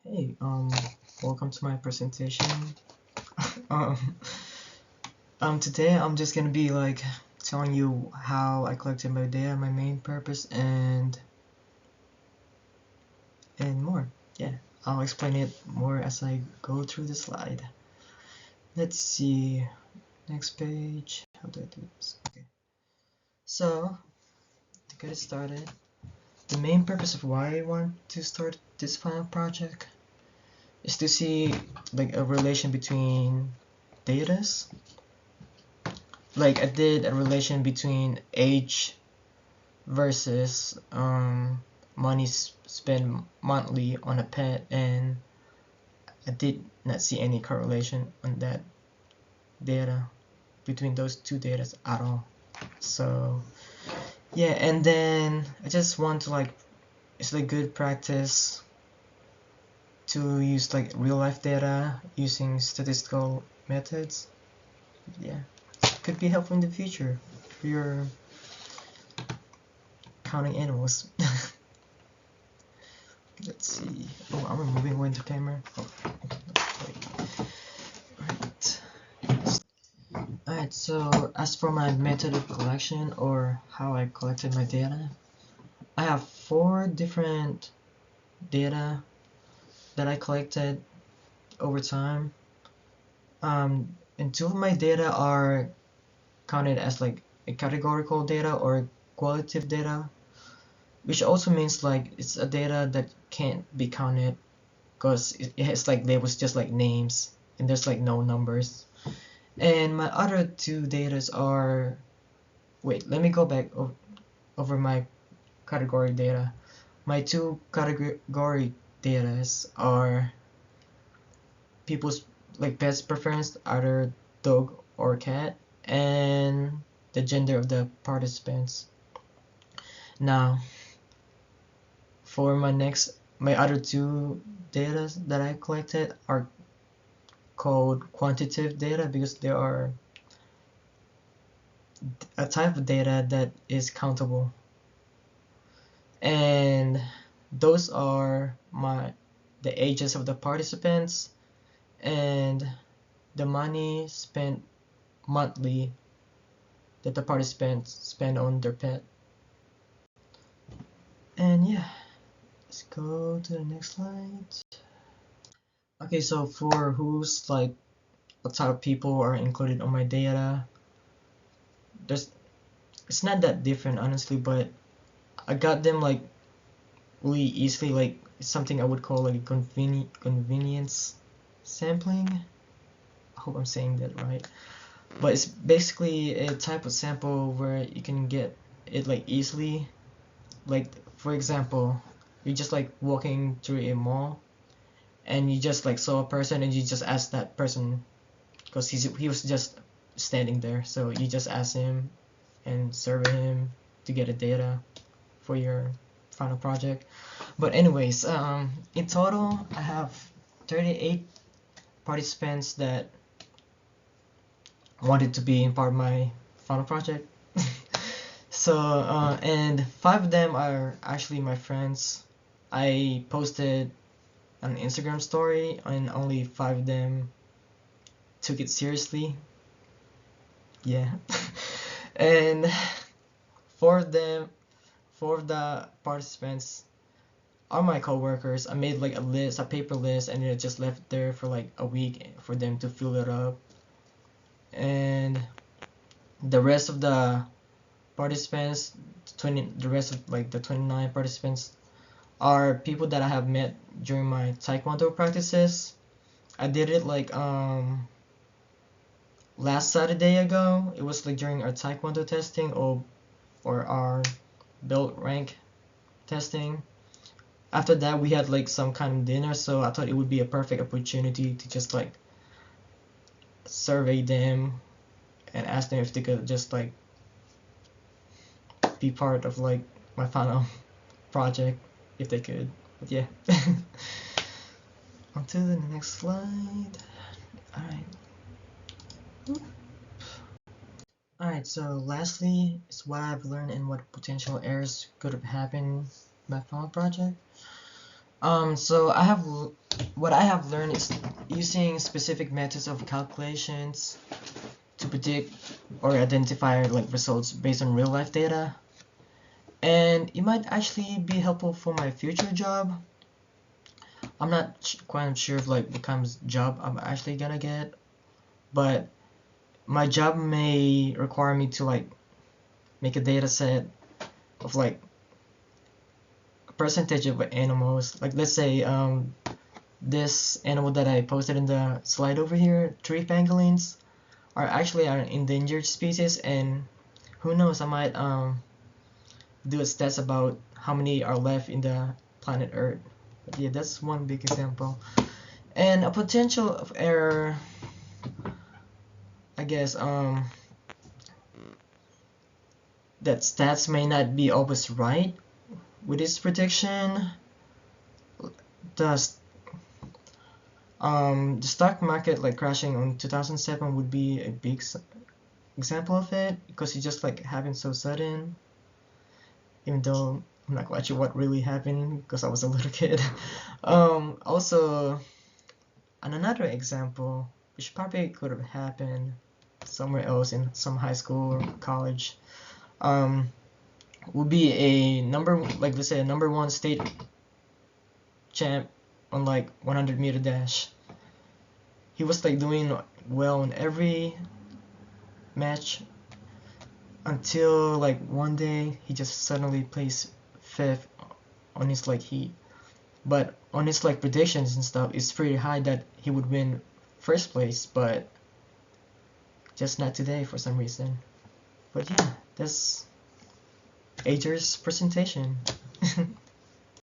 Hey, welcome to my presentation. um, Today I'm just gonna be like telling you how I collected my data, my main purpose, and more. Yeah, I'll explain it more as I go through the slide. Let's see, next page. How do I do this? Okay. So to get it started, the main purpose of why I want to start this final project is to see like a relation between datas. Like I did a relation between age versus money spent monthly on a pet, and I did not see any correlation on that data between those two data at all. So yeah, and then I just want to like, it's like good practice to use like real life data using statistical methods. Yeah, could be helpful in the future for your counting animals. Let's see. Oh, I'm removing winter camera. Oh, Alright. Alright, so as for my method of collection or how I collected my data, I have 4 different data that I collected over time. And 2 of my data are counted as like a categorical data or qualitative data, which also means like it's a data that can't be counted because it has like labels just like names and there's like no numbers. And my other 2 datas are, wait, let me go back over my category data. My 2 category datas are people's like pets preference, either dog or cat, and the gender of the participants. Now, for my other 2 data that I collected are called quantitative data because they are a type of data that is countable. And those are the ages of the participants and the money spent monthly that the participants spend on their pet. And yeah, let's go to the next slide. Okay, so for who's like what type of people are included on my data, there's it's not that different honestly, but I got them like really easily. Like it's something I would call like convenience sampling. I hope I'm saying that right. But it's basically a type of sample where you can get it like easily. Like for example, you're just like walking through a mall and you just like saw a person and you just ask that person because he was just standing there, so you just ask him and survey him to get a data for your final project. But anyways, in total I have 38 participants that wanted to be in part of my final project. So and 5 of them are actually my friends. I posted an Instagram story and only 5 of them took it seriously. Yeah. And 4 of them, 4 of the participants are my coworkers. I made like a list, a paper list, and it just left there for like a week for them to fill it up. And the rest of the participants, the rest of like the 29 participants are people that I have met during my taekwondo practices. I did it like last Saturday ago. It was like during our taekwondo testing or our belt rank testing. After that we had like some kind of dinner, so I thought it would be a perfect opportunity to just like survey them and ask them if they could just like be part of like my final project if they could. But yeah. On to the next slide. Alright. Alright, so lastly is what I've learned and what potential errors could have happened in my final project. So what I have learned is using specific methods of calculations to predict or identify like results based on real life data, and it might actually be helpful for my future job. I'm not quite sure if like what kind of job I'm actually gonna get, but my job may require me to like make a data set of like a percentage of animals. Like let's say this animal that I posted in the slide over here, tree pangolins, are actually an endangered species, and who knows, I might do a stats about how many are left in the planet Earth. But yeah, that's one big example. And a potential of error, I guess, that stats may not be always right with this prediction. The the stock market like crashing on 2007 would be a big example of it, because it just like happened so sudden, even though I'm not quite sure what really happened because I was a little kid. Also, and another example, which probably could have happened somewhere else in some high school or college, um, would be a like let's say a number one state champ on like 100-meter dash. He was like doing well in every match until like one day he just suddenly placed fifth on his like heat. But on his like predictions and stuff, it's pretty high that he would win first place, but just not today for some reason. But yeah, that's Ajer's presentation.